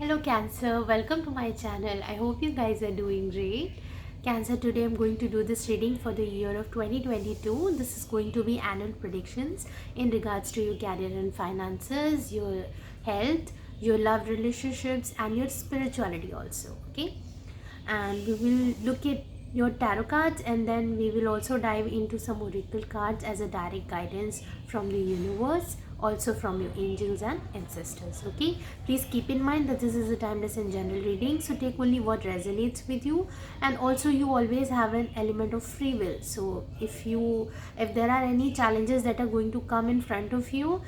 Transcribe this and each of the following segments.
Hello Cancer, welcome to my channel. I hope you guys are doing great. Cancer, today I'm going to do this reading for the year of 2022. This is going to be annual predictions in regards to your career and finances, your health, your love relationships and your spirituality also. Okay, and we will look at your tarot cards, and then we will also dive into some oracle cards as a direct guidance from the universe, also from your angels and ancestors. Okay, please keep in mind that this is a timeless and general reading, so take only what resonates with you. And also, you always have an element of free will, so if there are any challenges that are going to come in front of you,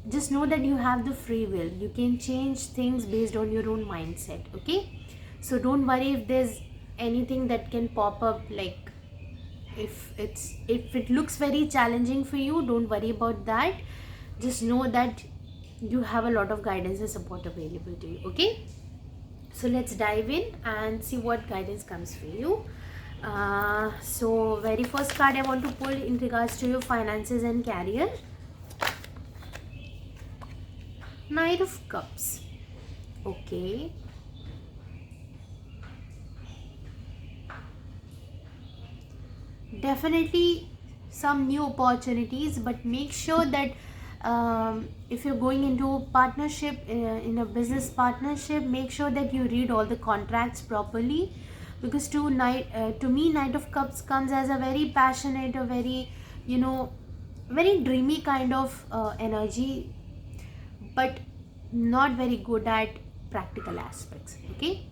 just know that you have the free will. You can change things based on your own mindset. Okay, so don't worry if there's anything that can pop up, like if it looks very challenging for you, don't worry about that. Just know that you have a lot of guidance and support available to you. Okay, so let's dive in and see what guidance comes for you. So very first card I want to pull in regards to your finances and career. Knight of Cups. Okay, definitely some new opportunities, but make sure that if you're going into a partnership, in a business partnership, make sure that you read all the contracts properly, because to me Knight of Cups comes as a very passionate, a very, very dreamy kind of energy, but not very good at practical aspects. Okay,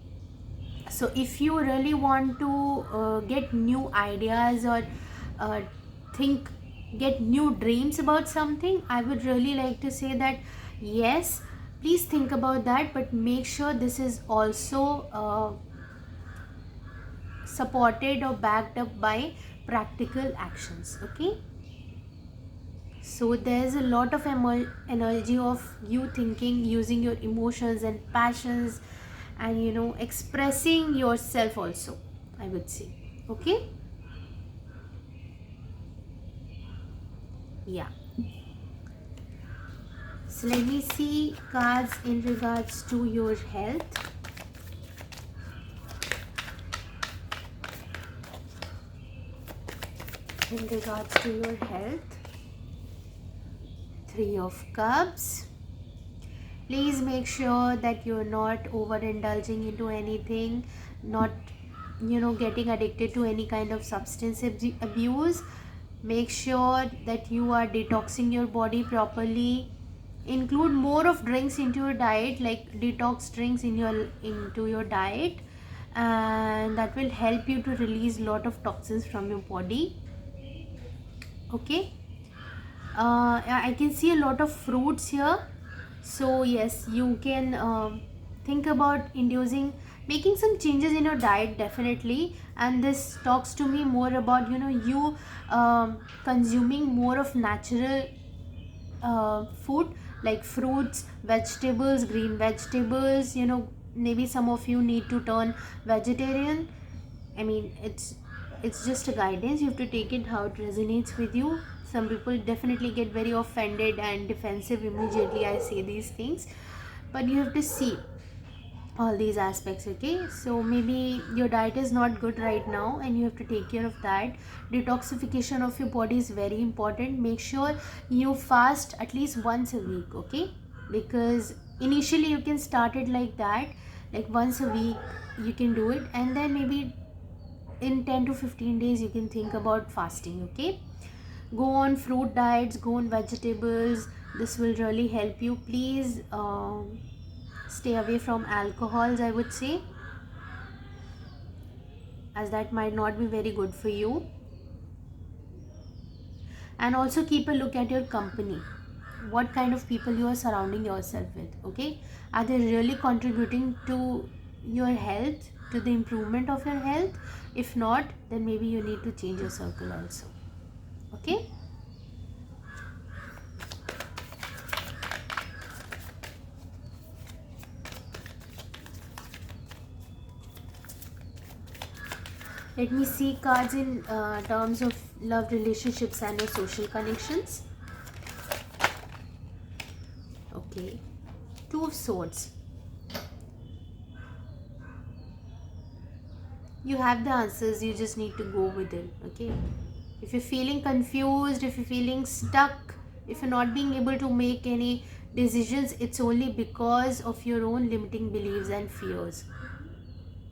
so if you really want to get new ideas, or uh, think get new dreams about something, I would really like to say that yes, please think about that, but make sure this is also supported or backed up by practical actions. Okay, so there's a lot of energy of you thinking, using your emotions and passions, and expressing yourself also, I would say. Okay, yeah. So let me see cards in regards to your health. In regards to your health, Three of Cups. Please make sure that you're not overindulging into anything, not getting addicted to any kind of substance abuse. Make sure that you are detoxing your body properly. Include more of drinks into your diet, like detox drinks into your diet, and that will help you to release lot of toxins from your body. Okay, I can see a lot of fruits here, so yes, you can think about making some changes in your diet, definitely. And this talks to me more about you consuming more of natural food, like fruits, vegetables, green vegetables. Maybe some of you need to turn vegetarian. I mean, it's just a guidance. You have to take it how it resonates with you. Some people definitely get very offended and defensive immediately I say these things, but you have to see all these aspects. Okay, so maybe your diet is not good right now and you have to take care of that. Detoxification of your body is very important. Make sure you fast at least once a week. Okay, because initially you can start it like that, like once a week you can do it, and then maybe in 10 to 15 days you can think about fasting. Okay, go on fruit diets, go on vegetables. This will really help you. Please stay away from alcohols, I would say, as that might not be very good for you. And also keep a look at your company, what kind of people you are surrounding yourself with. Okay, are they really contributing to your health, to the improvement of your health? If not, then maybe you need to change your circle also. Okay, let me see cards in terms of love relationships and your social connections. Okay, Two of Swords. You have the answers, you just need to go with it. Okay, if you're feeling confused, if you're feeling stuck, if you're not being able to make any decisions, it's only because of your own limiting beliefs and fears.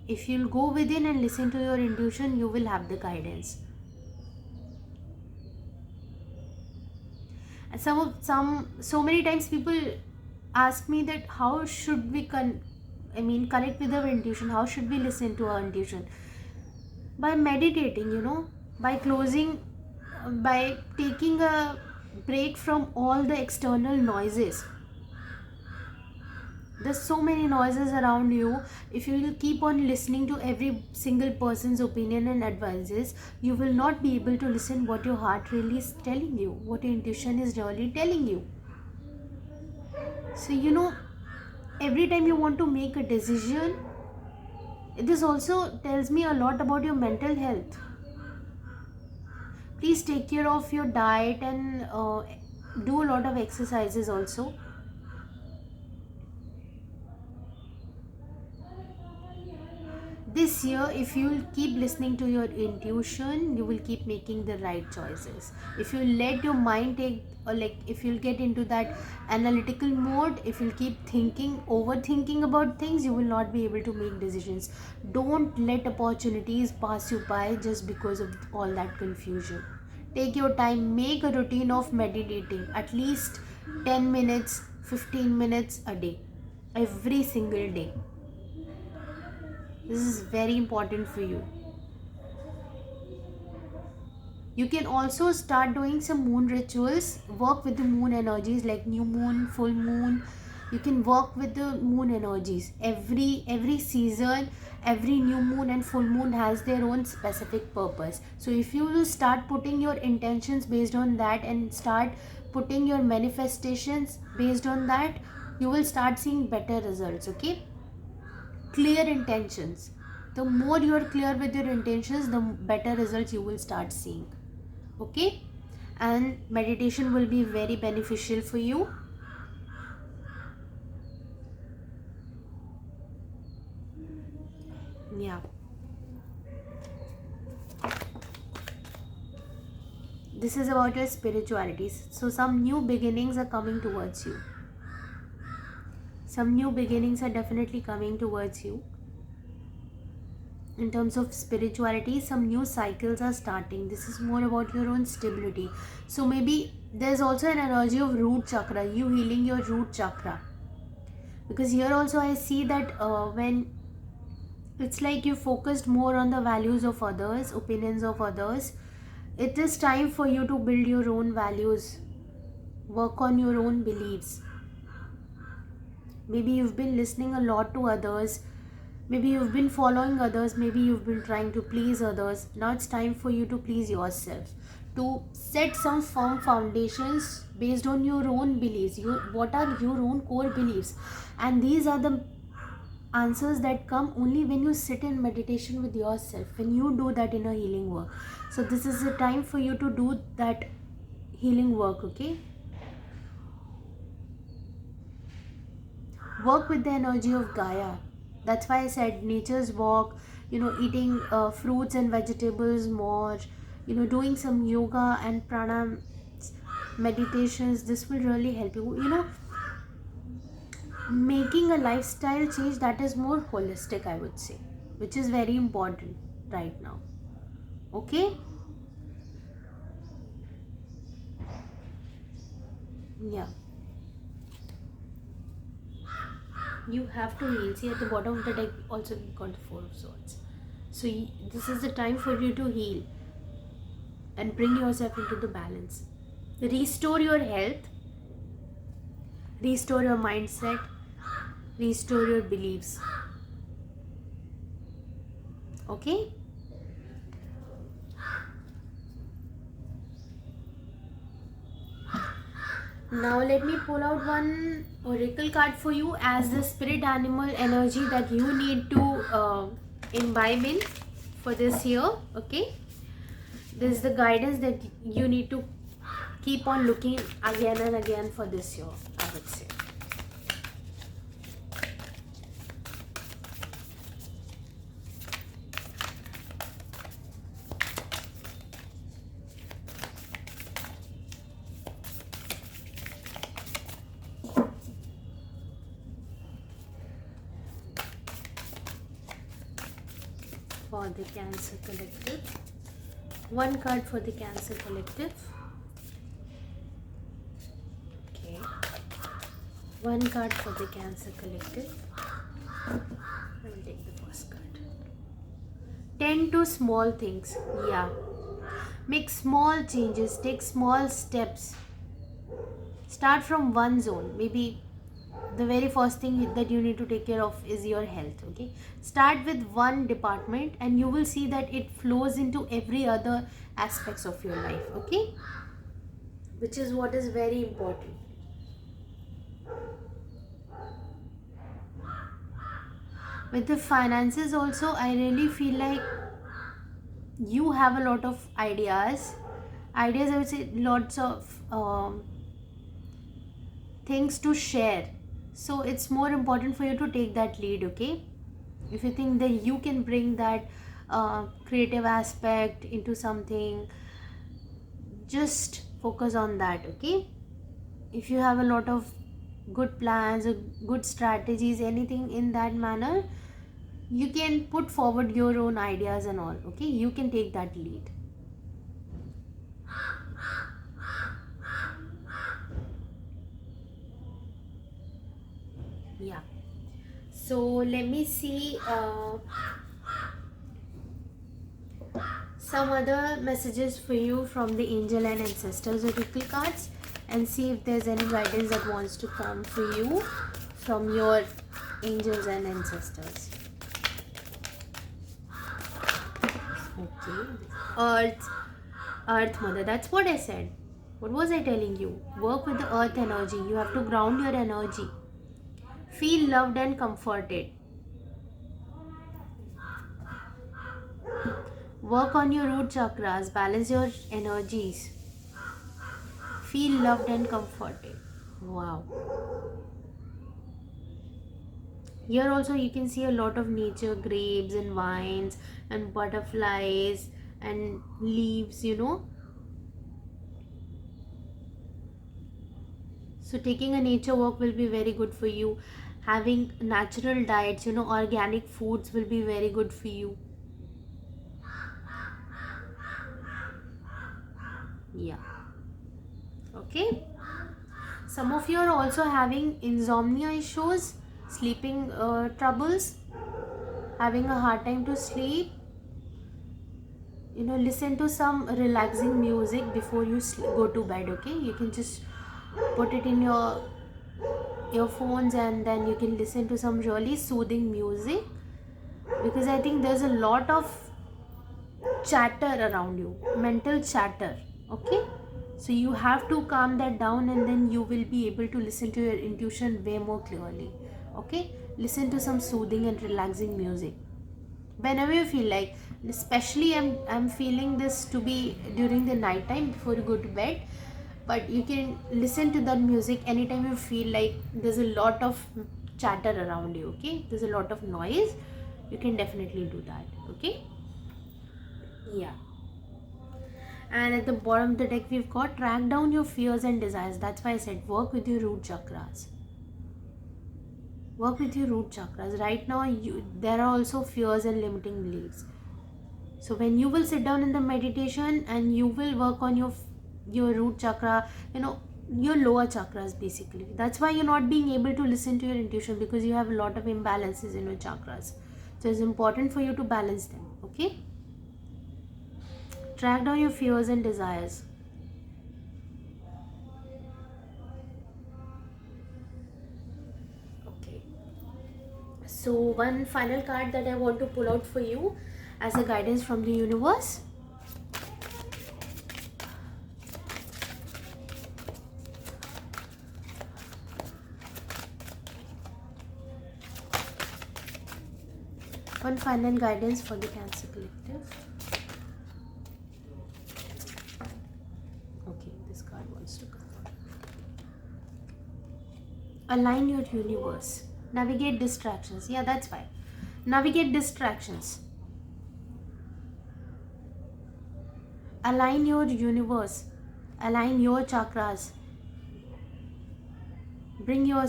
If you'll go within and listen to your intuition, you will have the guidance. And so many times people ask me that how should we connect with our intuition, how should we listen to our intuition? By meditating, by closing, by taking a break from all the external noises. There's so many noises around you. If you will keep on listening to every single person's opinion and advices, you will not be able to listen what your heart really is telling you, what your intuition is really telling you. So every time you want to make a decision, this also tells me a lot about your mental health. Please take care of your diet and do a lot of exercises also. This year, if you will keep listening to your intuition, you will keep making the right choices. If you let your mind take, or like if you'll get into that analytical mode, if you'll keep thinking, overthinking about things, you will not be able to make decisions. Don't let opportunities pass you by just because of all that confusion. Take your time, make a routine of meditating at least 10 minutes, 15 minutes a day, every single day. This is very important for you. You can also start doing some moon rituals, work with the moon energies like new moon, full moon. You can work with the moon energies. Every season, every new moon and full moon has their own specific purpose. So if you will start putting your intentions based on that and start putting your manifestations based on that, you will start seeing better results. Okay, clear intentions. The more you are clear with your intentions, the better results you will start seeing. Okay, and meditation will be very beneficial for you. Yeah, this is about your spirituality. So some new beginnings are coming towards you. Some new beginnings are definitely coming towards you. In terms of spirituality, some new cycles are starting. This is more about your own stability. So maybe there's also an energy of root chakra, you healing your root chakra. Because here also I see that when it's like you focused more on the values of others, opinions of others, it is time for you to build your own values, work on your own beliefs. Maybe you've been listening a lot to others, maybe you've been following others, maybe you've been trying to please others. Now it's time for you to please yourself, to set some firm foundations based on your own beliefs. What are your own core beliefs? And these are the answers that come only when you sit in meditation with yourself, when you do that inner healing work. So this is the time for you to do that healing work. Okay, work with the energy of Gaia. That's why I said nature's walk, eating fruits and vegetables more, doing some yoga and pranayam meditations. This will really help you, making a lifestyle change that is more holistic, I would say, which is very important right now. Okay, yeah, you have to heal. See, at the bottom of the deck also we got the Four of Swords. So this is the time for you to heal and bring yourself into the balance. Restore your health, restore your mindset, restore your beliefs. Okay, now let me pull out one oracle card for you as the spirit animal energy that you need to imbibe in for this year. Okay, this is the guidance that you need to keep on looking again and again for this year, I would say. for the Cancer Collective. One card for the Cancer Collective. Okay. One card for the Cancer Collective. I will take the first card. Tend to small things. Yeah. Make small changes. Take small steps. Start from one zone. Maybe the very first thing that you need to take care of is your health. Okay. Start with one department and you will see that it flows into every other aspects of your life. Okay. Which is what is very important. With the finances also, I really feel like you have a lot of ideas. I would say lots of things to share. So it's more important for you to take that lead, okay? If you think that you can bring that creative aspect into something, just focus on that, okay? If you have a lot of good plans or good strategies, anything in that manner, you can put forward your own ideas and all, okay? You can take that lead. Yeah. So let me see some other messages for you from the angel and ancestors oracle cards, and see if there's any guidance that wants to come for you from your angels and ancestors. Okay. Earth mother, that's what I said. What was I telling you? Work with the earth energy. You have to ground your energy. Feel loved and comforted. Work on your root chakras. Balance your energies. Feel loved and comforted. Wow. Here also you can see a lot of nature, grapes and vines and butterflies and leaves, you know. So taking a nature walk will be very good for you. Having natural diets, you know, organic foods will be very good for you. Yeah. Okay. Some of you are also having insomnia issues, sleeping troubles, having a hard time to sleep. You know, listen to some relaxing music before you go to bed, okay? You can just put it in your earphones and then you can listen to some really soothing music, because I think there's a lot of chatter around you, mental chatter, okay? So you have to calm that down and then you will be able to listen to your intuition way more clearly, okay? Listen to some soothing and relaxing music whenever you feel like. Especially I'm feeling this to be during the night time before you go to bed, but you can listen to that music anytime you feel like there's a lot of chatter around you, okay? There's a lot of noise. You can definitely do that, okay? Yeah. And at the bottom of the deck we've got track down your fears and desires. That's why I said work with your root chakras. Work with your root chakras. Right now there are also fears and limiting beliefs. So when you will sit down in the meditation and you will work on your root chakra, you know, your lower chakras basically. That's why you're not being able to listen to your intuition, because you have a lot of imbalances in your chakras. So it's important for you to balance them, okay? Track down your fears and desires. Okay. So one final card that I want to pull out for you as a guidance from the universe. One final guidance for the Cancer Collective. Okay, this card wants to come. Align your universe. Navigate distractions. Yeah, that's fine. Navigate distractions. Align your universe. Align your chakras. Bring your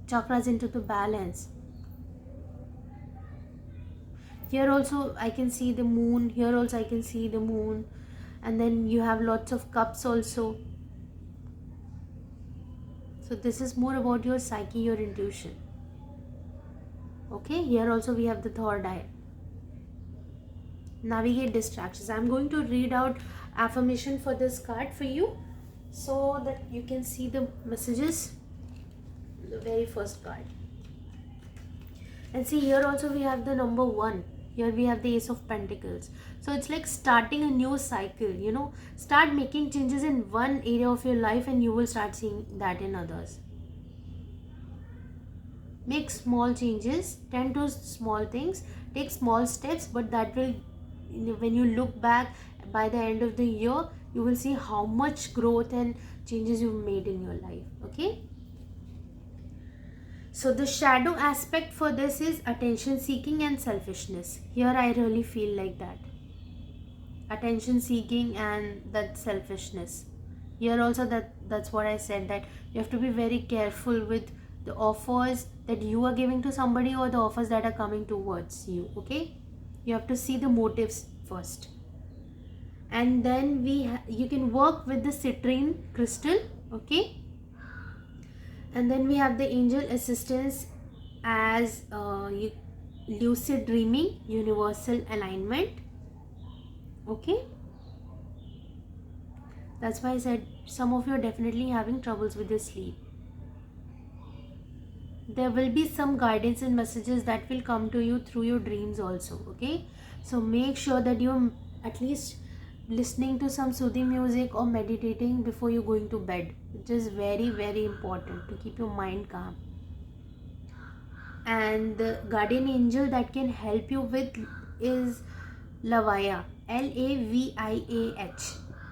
chakras into the balance. Here also I can see the moon, here also I can see the moon, and then you have lots of cups also. So this is more about your psyche, your intuition. Okay, here also we have the third eye. Navigate distractions. I'm going to read out affirmation for this card for you so that you can see the messages. The very first card. And see, here also we have the number 1. Here we have the Ace of Pentacles. So it's like starting a new cycle, you know. Start making changes in one area of your life and you will start seeing that in others. Make small changes, tend to small things, take small steps, but that will, when you look back by the end of the year, you will see how much growth and changes you've made in your life. Okay. So the shadow aspect for this is attention seeking and selfishness. Here I really feel like that. Attention seeking and that selfishness. Here also that's what I said, that you have to be very careful with the offers that you are giving to somebody or the offers that are coming towards you. Okay, you have to see the motives first, and then you can work with the citrine crystal. Okay, and then we have the angel assistance as lucid dreaming, universal alignment. Okay, that's why I said some of you are definitely having troubles with your sleep. There will be some guidance and messages that will come to you through your dreams also. Okay, so make sure that you're at least listening to some soothing music or meditating before you're going to bed, which is very, very important to keep your mind calm. And the guardian angel that can help you with is Lavaya, Laviah,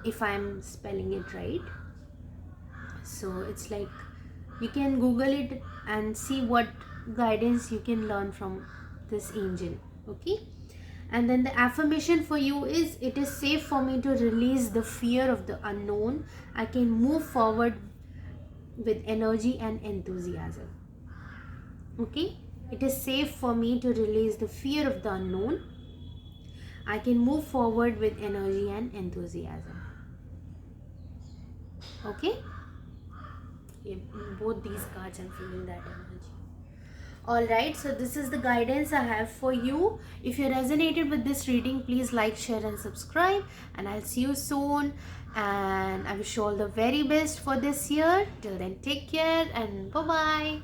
if I'm spelling it right. So it's like you can Google it and see what guidance you can learn from this angel. Okay, and then the affirmation for you is, it is safe for me to release the fear of the unknown. I can move forward with energy and enthusiasm. Okay, it is safe for me to release the fear of the unknown. I can move forward with energy and enthusiasm. Okay, in both these cards I'm feeling that energy. Alright, so this is the guidance I have for you. If you resonated with this reading, please like, share and subscribe, and I'll see you soon, and I wish you all the very best for this year. Till then, take care and bye bye.